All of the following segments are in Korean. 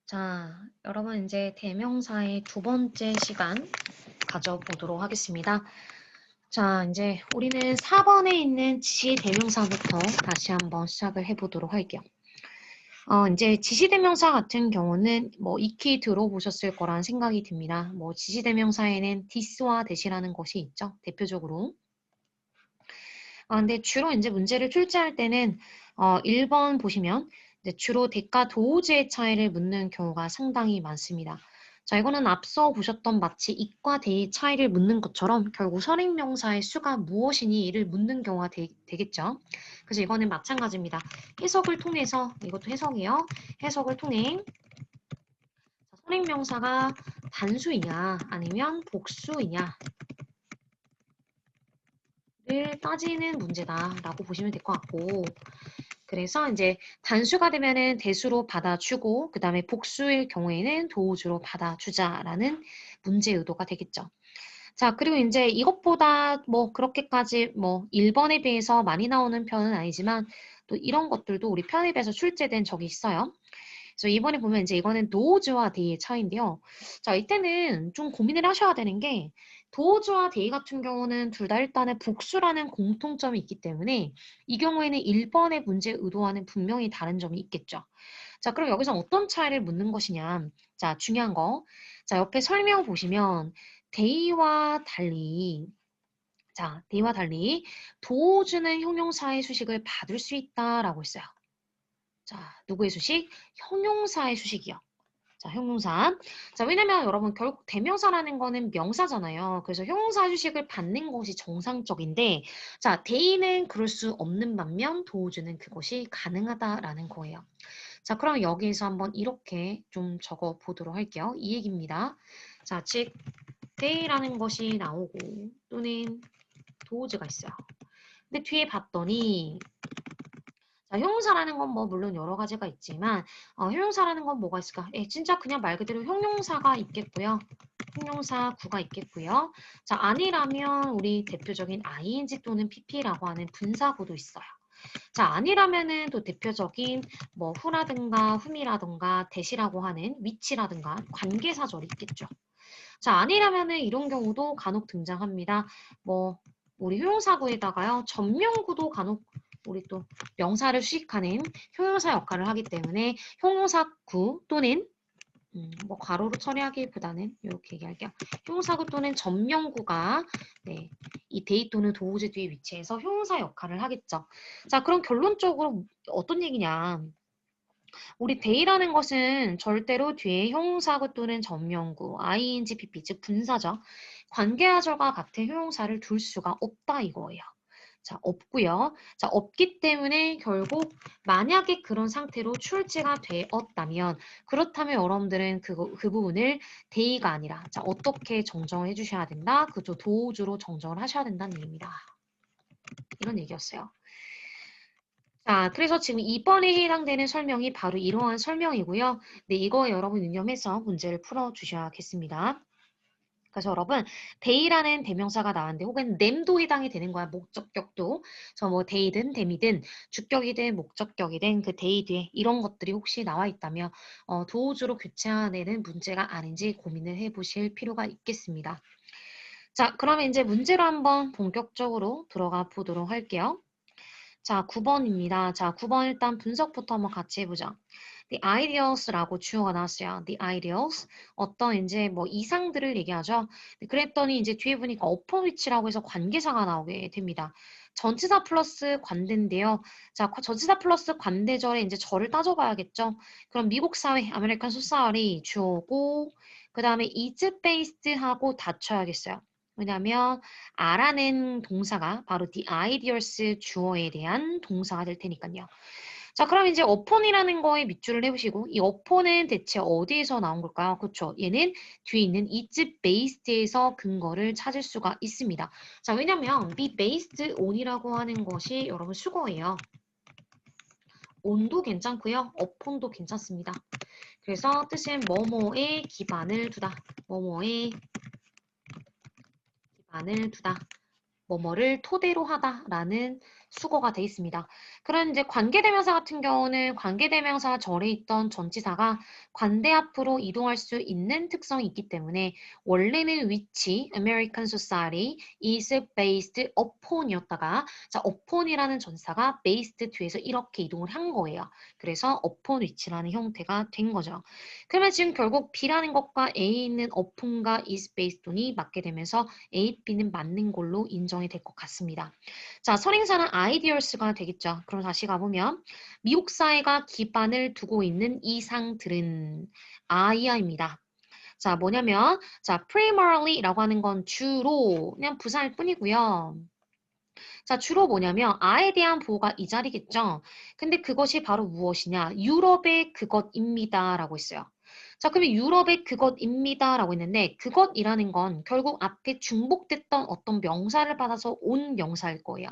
자, 여러분 이제 대명사의 두 번째 시간 가져보도록 하겠습니다. 자, 이제 우리는 4번에 있는 지시대명사부터 다시 한번 시작을 해보도록 할게요. 이제 지시대명사 같은 경우는 뭐 익히 들어보셨을 거란 생각이 듭니다. 뭐 지시대명사에는 this와 that이라는 것이 있죠. 대표적으로. 근데 주로 이제 문제를 출제할 때는 1번 보시면 이제 주로 대가 도우지의 차이를 묻는 경우가 상당히 많습니다. 자, 이거는 앞서 보셨던 마치 이과 대의 차이를 묻는 것처럼 결국 선행명사의 수가 무엇이니 이를 묻는 경우가 되겠죠. 그래서 이거는 마찬가지입니다. 해석을 통해서 이것도 해석이요. 해석을 통해 선행명사가 단수이냐 아니면 복수이냐 를 따지는 문제다라고 보시면 될 것 같고 그래서 이제 단수가 되면은 대수로 받아주고 그 다음에 복수일 경우에는 도우주로 받아주자라는 문제 의도가 되겠죠. 자, 그리고 이제 이것보다 뭐 그렇게까지 뭐 1번에 비해서 많이 나오는 편은 아니지만 또 이런 것들도 우리 편입에서 출제된 적이 있어요. 그래서 이번에 보면 이제 이거는 도우즈와 데이의 차이인데요. 자, 이때는 좀 고민을 하셔야 되는 게 도우즈와 데이 같은 경우는 둘 다 일단은 복수라는 공통점이 있기 때문에 이 경우에는 1번의 문제 의도와는 분명히 다른 점이 있겠죠. 자, 그럼 여기서 어떤 차이를 묻는 것이냐. 자, 중요한 거. 자, 옆에 설명 보시면 데이와 달리 자, 데이와 달리 도우즈는 형용사의 수식을 받을 수 있다라고 했어요. 자, 누구의 수식? 형용사의 수식이요. 자, 형용사. 자, 왜냐면 여러분 결국 대명사라는 거는 명사잖아요. 그래서 형용사 수식을 받는 것이 정상적인데, 자, 대의는 그럴 수 없는 반면 도우주는 그것이 가능하다라는 거예요. 자, 그럼 여기에서 한번 이렇게 좀 적어 보도록 할게요. 이 얘기입니다. 자, 즉, 대의라는 것이 나오고 또는 도우주가 있어요. 근데 뒤에 봤더니 자, 형용사라는 건 뭐 물론 여러 가지가 있지만 형용사라는 건 뭐가 있을까? 예, 진짜 그냥 말 그대로 형용사가 있겠고요. 형용사 구가 있겠고요. 자, 아니라면 우리 대표적인 ing 또는 pp라고 하는 분사구도 있어요. 자, 아니라면은 또 대표적인 뭐 who라든가 whom이라든가 that이라고 하는 위치라든가 관계사절이 있겠죠. 자, 아니라면은 이런 경우도 간혹 등장합니다. 뭐 우리 형용사구에다가요. 전명구도 간혹 우리 또 명사를 수식하는 형용사 역할을 하기 때문에 형용사구 또는 뭐 괄호로 처리하기보다는 이렇게 얘기할게요. 형용사구 또는 전명구가 네, 이 데이 또는 도우즈 뒤에 위치해서 형용사 역할을 하겠죠. 자, 그럼 결론적으로 어떤 얘기냐? 우리 데이라는 것은 절대로 뒤에 형용사구 또는 전명구, ing, pp, 즉 분사죠. 관계하절과 같은 형용사를 둘 수가 없다 이거예요. 자, 없고요. 자, 없기 때문에 결국 만약에 그런 상태로 출제가 되었다면 그렇다면 여러분들은 그 부분을 데이가 아니라 자, 어떻게 정정을 해주셔야 된다? 그죠? 도우주로 정정을 하셔야 된다는 얘기입니다. 이런 얘기였어요. 자, 그래서 지금 2번에 해당되는 설명이 바로 이러한 설명이고요. 네, 이거 여러분 유념해서 문제를 풀어주셔야겠습니다. 그래서 여러분, 데이라는 대명사가 나왔는데 혹은 them도 해당이 되는 거야. 목적격도. 저 뭐 데이든 them이든 주격이든 목적격이든 그 데이 뒤에 이런 것들이 혹시 나와 있다면 도우주로 교체하는 문제가 아닌지 고민을 해보실 필요가 있겠습니다. 자, 그러면 이제 문제로 한번 본격적으로 들어가 보도록 할게요. 자, 9번입니다. 자, 9번 일단 분석부터 한번 같이 해보자. The ideals라고 주어가 나왔어요. The ideals. 어떤 이제 뭐 이상들을 얘기하죠. 그랬더니 이제 뒤에 보니까 upon which라고 해서 관계사가 나오게 됩니다. 전치사 플러스 관대인데요. 자, 전치사 플러스 관대절에 이제 절을 따져봐야겠죠. 그럼 미국 사회, 아메리칸 소사리 주어고, 그 다음에 is based 하고 닫혀야겠어요. 왜냐면 알아낸 동사가 바로 the ideals 주어에 대한 동사가 될 테니까요. 자, 그럼 이제 upon이라는 거에 밑줄을 해보시고 이 upon은 대체 어디에서 나온 걸까요? 그렇죠. 얘는 뒤에 있는 is based에서 근거를 찾을 수가 있습니다. 자, 왜냐면 be based on이라고 하는 것이 여러분 수거예요. on도 괜찮고요. upon도 괜찮습니다. 그래서 뜻은 뭐뭐에 기반을 두다. 뭐뭐에 기반을 두다. 뭐뭐를 토대로 하다라는 수거가 돼 있습니다. 그런 이제 관계대명사 같은 경우는 관계대명사 절에 있던 전치사가 관대 앞으로 이동할 수 있는 특성이 있기 때문에 원래는 which American Society is based upon이었다가 자, upon이라는 전사가 based 뒤에서 이렇게 이동을 한 거예요. 그래서 upon which라는 형태가 된 거죠. 그러면 지금 결국 B라는 것과 A에 있는 upon과 is basedon이 맞게 되면서 A, B는 맞는 걸로 인정이 될 것 같습니다. 자, 선행사는 ideals가 되겠죠. 그럼 다시 가보면 미국 사회가 기반을 두고 있는 이상들은 아이아입니다. 자, 뭐냐면 자, primarily 라고 하는 건 주로 그냥 부사일 뿐이고요. 자, 주로 뭐냐면 아에 대한 보호가 이 자리겠죠. 근데 그것이 바로 무엇이냐? 유럽의 그것입니다. 라고 했어요. 자, 그러면 유럽의 그것입니다. 라고 했는데 그것이라는 건 결국 앞에 중복됐던 어떤 명사를 받아서 온 명사일 거예요.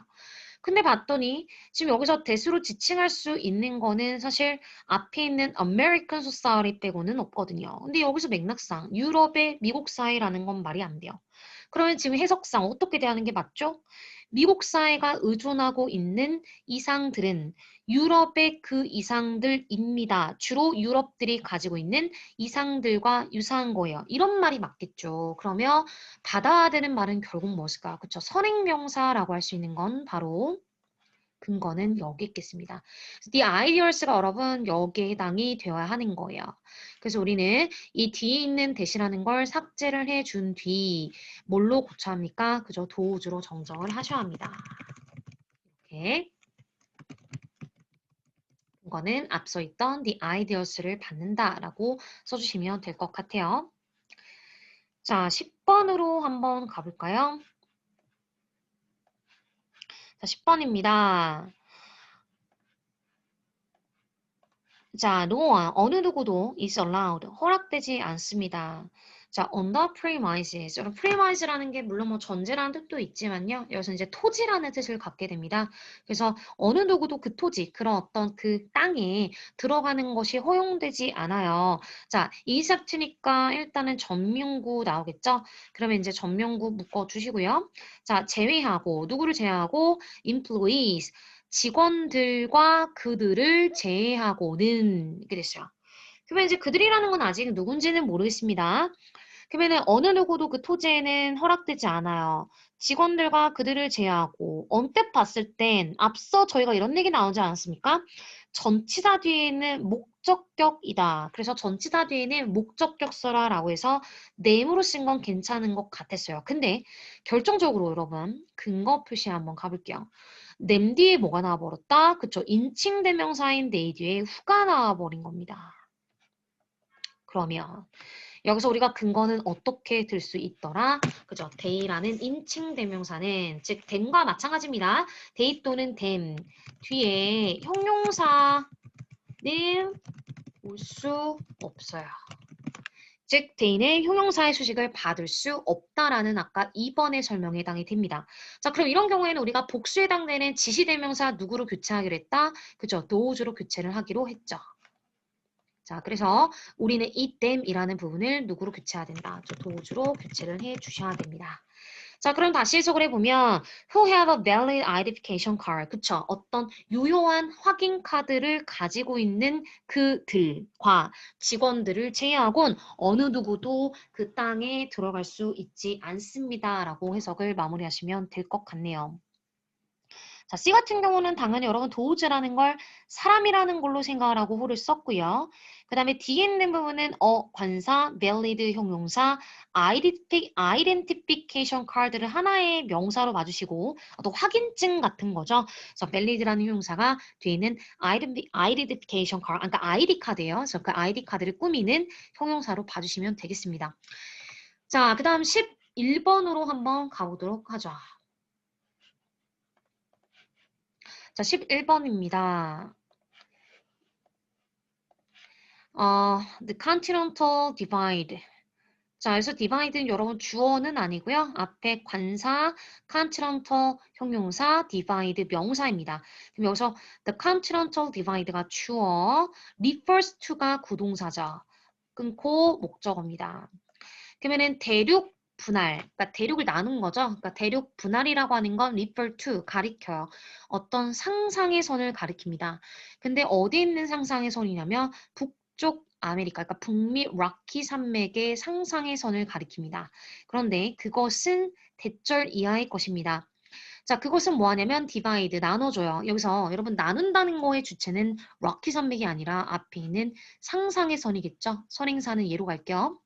근데 봤더니 지금 여기서 대수로 지칭할 수 있는 거는 사실 앞에 있는 American Society 빼고는 없거든요. 근데 여기서 맥락상 유럽의 미국 사회라는 건 말이 안 돼요. 그러면 지금 해석상 어떻게 대하는 게 맞죠? 미국 사회가 의존하고 있는 이상들은 유럽의 그 이상들입니다. 주로 유럽들이 가지고 있는 이상들과 유사한 거예요. 이런 말이 맞겠죠. 그러면 받아야 되는 말은 결국 무엇일까? 그쵸? 선행명사라고 할 수 있는 건 바로 근거는 여기 있겠습니다. The ideals가 여러분 여기에 해당이 되어야 하는 거예요. 그래서 우리는 이 뒤에 있는 대시라는 걸 삭제를 해준 뒤 뭘로 고쳐야 합니까? 그저 도우주로 정정을 하셔야 합니다. 이렇게 근거는 앞서 있던 the ideals를 받는다라고 써주시면 될 것 같아요. 자, 10번으로 한번 가볼까요? 자, 10번입니다. 자, no, 어느 누구도 is allowed, 허락되지 않습니다. 자, on the premises. 여러분, premise라는 게 물론 뭐 전제라는 뜻도 있지만요. 여기서 이제 토지라는 뜻을 갖게 됩니다. 그래서 어느 누구도 그 토지, 그런 어떤 그 땅에 들어가는 것이 허용되지 않아요. 자, 이삭트니까 일단은 전명구 나오겠죠? 그러면 이제 전명구 묶어주시고요. 자, 제외하고, 누구를 제외하고? employees. 직원들과 그들을 제외하고는 이렇게 됐어요. 그러면 이제 그들이라는 건 아직 누군지는 모르겠습니다. 그러면은 어느 누구도 그 토지에는 허락되지 않아요. 직원들과 그들을 제외하고 언뜻 봤을 땐 앞서 저희가 이런 얘기 나오지 않았습니까? 전치사 뒤에는 목적격이다. 그래서 전치사 뒤에는 목적격 써라라고 해서 네임으로 쓴 건 괜찮은 것 같았어요. 근데 결정적으로 여러분 근거 표시 한번 가볼게요. 냄 뒤에 뭐가 나와버렸다? 그쵸? 인칭대명사인 they 뒤에 who가 나와버린 겁니다. 그러면 여기서 우리가 근거는 어떻게 들 수 있더라? 그죠? they라는 인칭대명사는 즉 then과 마찬가지입니다. they 또는 them 뒤에 형용사는 올 수 없어요. 즉 they는 형용사의 수식을 받을 수 없다라는 아까 2번의 설명에 해당이 됩니다. 자, 그럼 이런 경우에는 우리가 복수에 해당되는 지시대명사 누구로 교체하기로 했다? 그죠? those로 교체를 하기로 했죠. 자, 그래서 우리는 이 them이라는 부분을 누구로 교체해야 된다? those로 교체를 해 주셔야 됩니다. 자, 그럼 다시 해석을 해보면 who have a valid identification card. 그쵸? 어떤 유효한 확인 카드를 가지고 있는 그들과 직원들을 제외하곤 어느 누구도 그 땅에 들어갈 수 있지 않습니다. 라고 해석을 마무리하시면 될 것 같네요. 자, C 같은 경우는 당연히 여러분 도우즈라는 걸 사람이라는 걸로 생각을 하고 호를 썼고요. 그 다음에 D에 있는 부분은 관사, valid 형용사, identification card를 하나의 명사로 봐주시고 또 확인증 같은 거죠. 그래서 valid라는 형용사가 뒤에 있는 identification card, 그러니까 ID 카드예요. 그래서 그 ID 카드를 꾸미는 형용사로 봐주시면 되겠습니다. 자, 그 다음 11번으로 한번 가보도록 하죠. 자, 11번입니다. The Continental Divide. 자, 그래서 divide는 여러분 주어는 아니고요. 앞에 관사, continental 형용사, divide 명사입니다. 그럼 여기서 the continental divide가 주어, refers to가 구동사죠. 끊고 목적어입니다. 그러면은 대륙 분할, 그러니까 대륙을 나눈 거죠. 그러니까 대륙 분할이라고 하는 건 refer to, 가리켜요. 어떤 상상의 선을 가리킵니다. 근데 어디 있는 상상의 선이냐면 북쪽 아메리카, 그러니까 북미 락키 산맥의 상상의 선을 가리킵니다. 그런데 그것은 대절 이하의 것입니다. 자, 그것은 뭐 하냐면 divide, 나눠줘요. 여기서 여러분 나눈다는 거의 주체는 락키 산맥이 아니라 앞에 있는 상상의 선이겠죠. 선행사는 예로 갈게요.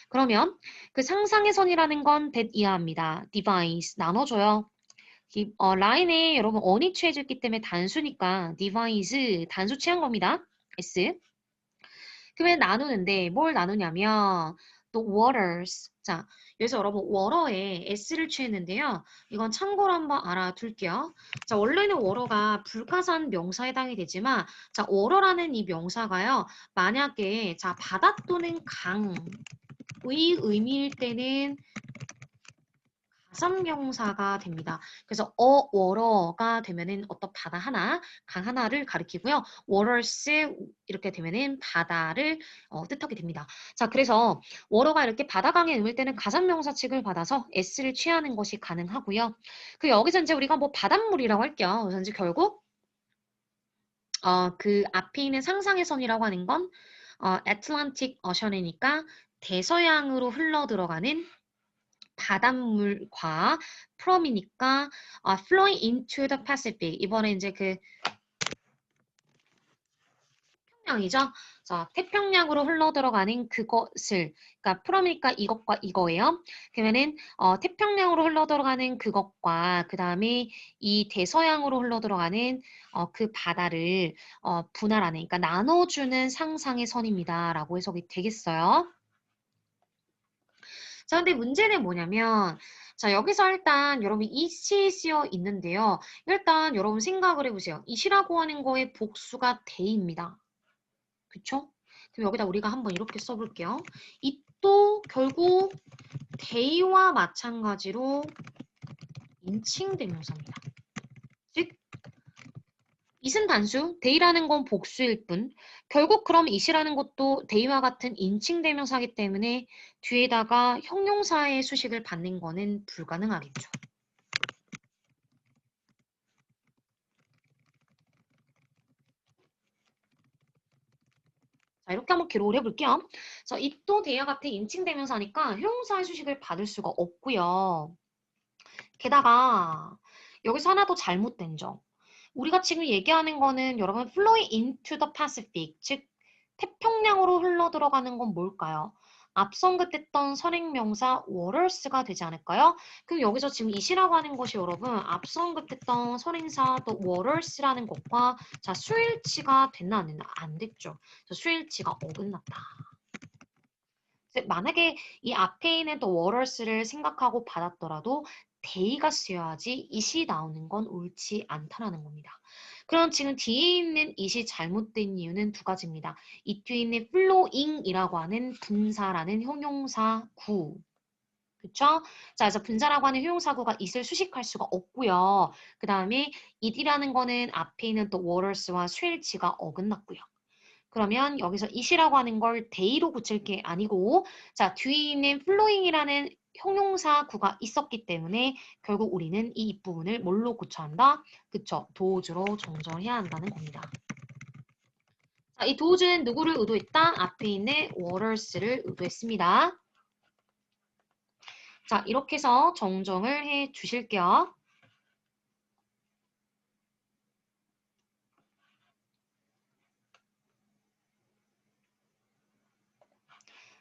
그러면 그 상상의 선이라는 건 that 이하입니다. divide, 나눠줘요. 라인에 여러분 on이 취해져 있기 때문에 단수니까 divide, 단수 취한 겁니다. S. 그러면 나누는데 뭘 나누냐면 또 waters. 자, 여기서 여러분 water에 s를 취했는데요. 이건 참고로 한번 알아둘게요. 자, 원래는 water가 불가산 명사에 해당이 되지만 자, water라는 이 명사가요. 만약에 자, 바다 또는 강의 의미일 때는 가산명사가 됩니다. 그래서 water가 되면은 어떤 바다 하나, 강 하나를 가리키고요. waters 이렇게 되면은 바다를 뜻하게 됩니다. 자, 그래서 water가 이렇게 바다, 강에 의미일 때는 가산명사 취급을 받아서 s를 취하는 것이 가능하고요. 그 여기서 이제 우리가 뭐 바닷물이라고 할게요. 그래서 이제 결국 그 앞에 있는 상상의 선이라고 하는 건 애틀란틱 어션이니까 대서양으로 흘러 들어가는 바닷물과 from이니까 flowing into the Pacific. 이번에 이제 그 태평양이죠. 자, 태평양으로 흘러 들어가는 그것을, 그러니까 from이니까 이것과 이거예요. 그러면은 태평양으로 흘러 들어가는 그것과 그 다음에 이 대서양으로 흘러 들어가는 그 바다를 분할하는, 그러니까 나눠주는 상상의 선입니다라고 해석이 되겠어요. 자, 근데 문제는 뭐냐면, 자, 여기서 일단 여러분 이시 쓰여 있는데요. 일단 여러분 생각을 해보세요. 이시라고 하는 거의 복수가 대입니다. 그쵸? 그럼 여기다 우리가 한번 이렇게 써볼게요. 이또 결국 대의와 마찬가지로 인칭대명사입니다. 즉, 이은 단수, 대의라는 건 복수일 뿐 결국 그럼 이시라는 것도 대의와 같은 인칭대명사이기 때문에 뒤에다가 형용사의 수식을 받는 거는 불가능하겠죠. 자, 이렇게 한번 기록을 해볼게요. 자, 이또 대의와 같은 인칭대명사니까 형용사의 수식을 받을 수가 없고요. 게다가 여기서 하나 더 잘못된 점. 우리가 지금 얘기하는 거는 여러분 flowing into the Pacific, 즉 태평양으로 흘러 들어가는 건 뭘까요? 앞선 그때던 선행명사 waters가 되지 않을까요? 그럼 여기서 지금 이시라고 하는 것이 여러분 앞선 그때던 선행사 또 waters라는 것과 자 수일치가 됐나 안 됐나? 안 됐죠. 수일치가 어긋났다. 만약에 이 앞에 있는 또 waters를 생각하고 받았더라도 대의가 쓰여야지 it이 나오는 건 옳지 않다라는 겁니다. 그럼 지금 뒤에 있는 it이 잘못된 이유는 두 가지입니다. 이 뒤에 있는 flowing이라고 하는 분사라는 형용사 구. 그쵸? 자, 그래서 분사라고 하는 형용사구가 it을 수식할 수가 없고요. 그 다음에 it이라는 거는 앞에 있는 또 waters와 수일치가 어긋났고요. 그러면 여기서 it이라고 하는 걸 대의로 고칠 게 아니고 자 뒤에 있는 flowing이라는 형용사 구가 있었기 때문에 결국 우리는 이 윗부분을 뭘로 고쳐야 한다? 그쵸? 도우즈로 정정해야 한다는 겁니다. 자, 이 도우즈는 누구를 의도했다? 앞에 있는 waters를 의도했습니다. 자, 이렇게 해서 정정을 해 주실게요.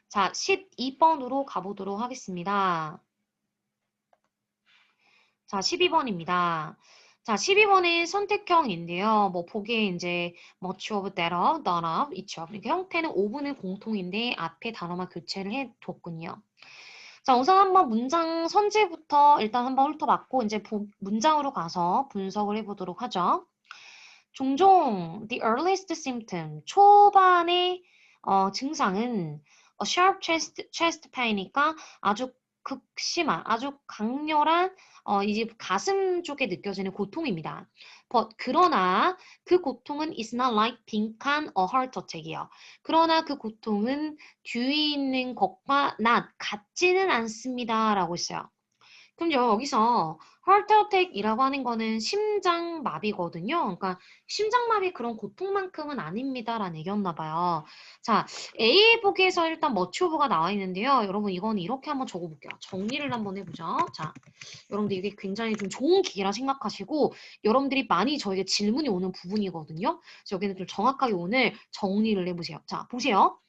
자, 12번으로 가보도록 하겠습니다. 자, 12번입니다. 자, 12번은 선택형인데요. 뭐 보기에 이제 much of, that of, none of, each of. 이렇게 형태는 5분의 공통인데 앞에 단어만 교체를 해뒀군요. 자, 우선 한번 문장 선지부터 일단 한번 훑어봤고 이제 문장으로 가서 분석을 해보도록 하죠. 종종 the earliest symptom, 초반의 증상은 a sharp chest pain이니까 아주 극심한 아주 강렬한 이제 가슴 쪽에 느껴지는 고통입니다. 그러나 그 고통은 is not like 빈칸 or heart attack이에요. 그러나 그 고통은 뒤에 있는 것과 같지는 않습니다라고 했어요. 그럼 여기서 heart attack이라고 하는 거는 심장마비거든요. 그러니까 심장마비 그런 고통만큼은 아닙니다라는 얘기였나 봐요. 자, A 보기에서 일단 머치오브가 나와 있는데요. 여러분 이건 이렇게 한번 적어볼게요. 정리를 한번 해보죠. 자, 여러분들 이게 굉장히 좀 좋은 기회라 생각하시고 여러분들이 많이 저에게 질문이 오는 부분이거든요. 그래서 여기는 좀 정확하게 오늘 정리를 해보세요. 자, 보세요.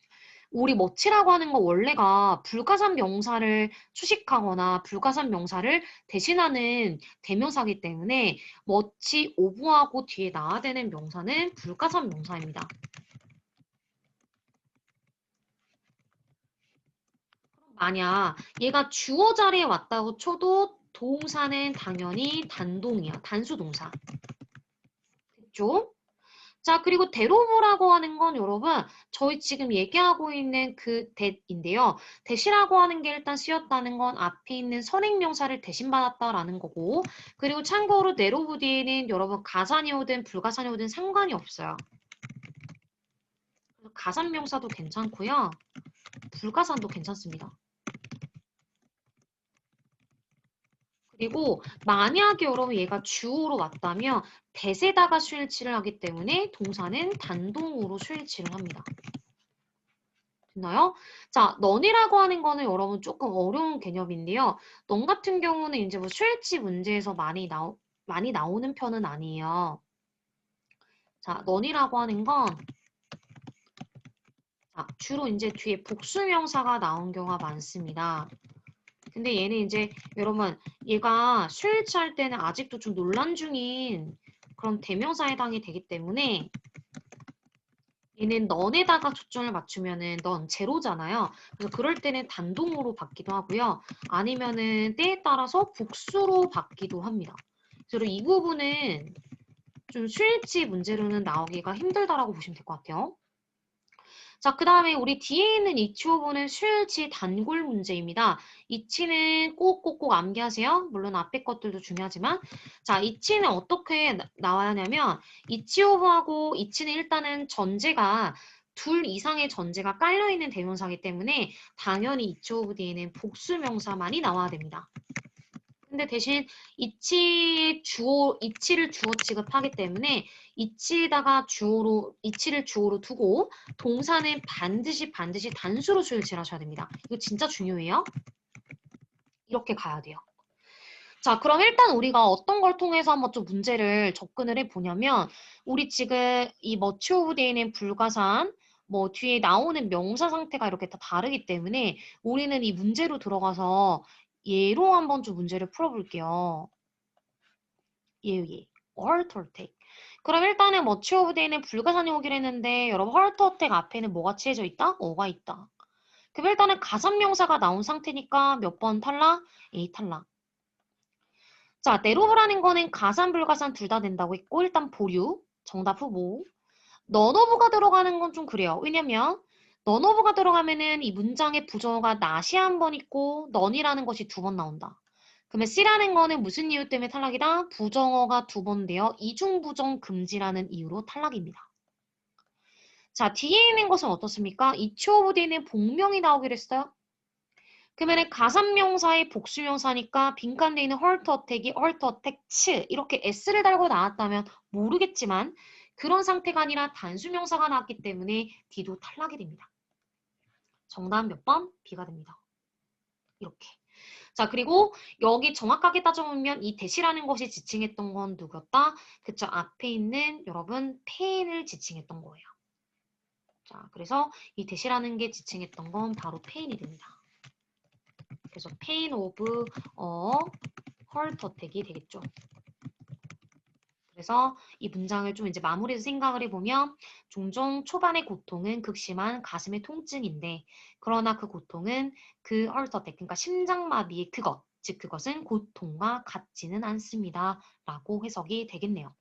우리 멋지라고 하는 거 원래가 불가산 명사를 수식하거나 불가산 명사를 대신하는 대명사이기 때문에 멋지 오브하고 뒤에 나와야 되는 명사는 불가산 명사입니다. 만약 얘가 주어 자리에 왔다고 쳐도 동사는 당연히 단동이야. 단수 동사. 됐죠? 자, 그리고 대로보라고 하는 건 여러분, 저희 지금 얘기하고 있는 그 대인데요. 대시라고 하는 게 일단 쓰였다는 건 앞에 있는 선행명사를 대신받았다라는 거고, 그리고 참고로 내로브 뒤에는 여러분 가산이 오든 불가산이 오든 상관이 없어요. 가산명사도 괜찮고요. 불가산도 괜찮습니다. 그리고 만약에 여러분 얘가 주어로 왔다면 대세다가 수일치를 하기 때문에 동사는 단동으로 수일치를 합니다. 됐나요? 자, 넌이라고 하는 거는 여러분 조금 어려운 개념인데요. 넌 같은 경우는 이제 뭐 수일치 문제에서 많이 나오는 편은 아니에요. 자, 넌이라고 하는 건 자, 주로 이제 뒤에 복수명사가 나온 경우가 많습니다. 근데 얘는 이제 여러분 얘가 수일치할 때는 아직도 좀 논란 중인 그런 대명사에 해당이 되기 때문에 얘는 넌에다가 초점을 맞추면은 넌 제로잖아요. 그래서 그럴 때는 단동으로 받기도 하고요. 아니면은 때에 따라서 복수로 받기도 합니다. 그래서 이 부분은 좀 수일치 문제로는 나오기가 힘들다라고 보시면 될 것 같아요. 자, 그 다음에 우리 뒤에 있는 이치오브는 수일치 단골 문제입니다. 이치는 꼭꼭꼭 암기하세요. 물론 앞에 것들도 중요하지만. 자, 이치는 어떻게 나와야 하냐면, 이치오브하고 이치는 일단은 전제가 둘 이상의 전제가 깔려있는 대명사이기 때문에 당연히 이치오브 뒤에는 복수명사만이 나와야 됩니다. 근데 대신 이치를 주어 취급하기 때문에 이치를 주어로 두고 동사는 반드시 단수로 수일치를 하셔야 됩니다. 이거 진짜 중요해요. 이렇게 가야 돼요. 자, 그럼 일단 우리가 어떤 걸 통해서 한번 좀 문제를 접근을 해보냐면 우리 지금 이 머치 오브 데이는 불가산 뭐 뒤에 나오는 명사 상태가 이렇게 다 다르기 때문에 우리는 이 문제로 들어가서 예로 한번 좀 문제를 풀어볼게요. 예. heart attack. 그럼 일단은 머치 오브 데이는 불가산이 오기로 했는데 여러분 heart attack 앞에는 뭐가 치해져 있다? 어가 있다. 그럼 일단은 가산명사가 나온 상태니까 몇 번 탈락? A 탈락. 자, 내로브라는 거는 가산, 불가산 둘 다 된다고 했고 일단 보류. 정답 후보. 넌오브가 들어가는 건 좀 그래요. 왜냐면 넌오브가 들어가면은 이 문장의 부정어가 not이 한 번 있고 넌이라는 것이 두 번 나온다. 그러면 C라는 거는 무슨 이유 때문에 탈락이다? 부정어가 두 번 되어 이중부정 금지라는 이유로 탈락입니다. 자, 뒤에 있는 것은 어떻습니까? each of th는 복명이 나오기로 했어요. 그러면 가산명사의 복수명사니까 빈칸 돼 있는 hurt attack이 hurt attacks 이렇게 s를 달고 나왔다면 모르겠지만 그런 상태가 아니라 단수명사가 나왔기 때문에 D도 탈락이 됩니다. 정답 몇 번? B가 됩니다. 이렇게. 자, 그리고 여기 정확하게 따져보면 이 대시라는 것이 지칭했던 건 누구였다? 그쵸, 앞에 있는 여러분 페인을 지칭했던 거예요. 자, 그래서 이 대시라는 게 지칭했던 건 바로 페인이 됩니다. 그래서 pain of heart attack이 되겠죠. 그래서 이 문장을 좀 이제 마무리해서 생각을 해보면 종종 초반의 고통은 극심한 가슴의 통증인데 그러나 그 고통은 그 heart attack, 그러니까 심장마비의 그것, 즉 그것은 고통과 같지는 않습니다. 라고 해석이 되겠네요.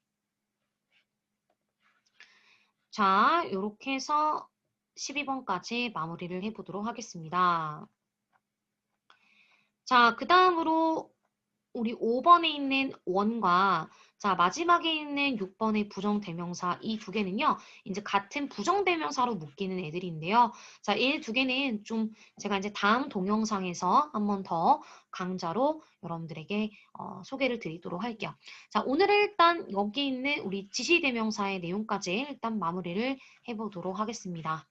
자, 이렇게 해서 12번까지 마무리를 해보도록 하겠습니다. 자, 그 다음으로 우리 5번에 있는 원과 자, 마지막에 있는 6번의 부정대명사 이 두 개는요. 이제 같은 부정대명사로 묶이는 애들인데요. 자, 이 두 개는 좀 제가 이제 다음 동영상에서 한번 더 강좌로 여러분들에게 소개를 드리도록 할게요. 자, 오늘은 일단 여기 있는 우리 지시대명사의 내용까지 일단 마무리를 해보도록 하겠습니다.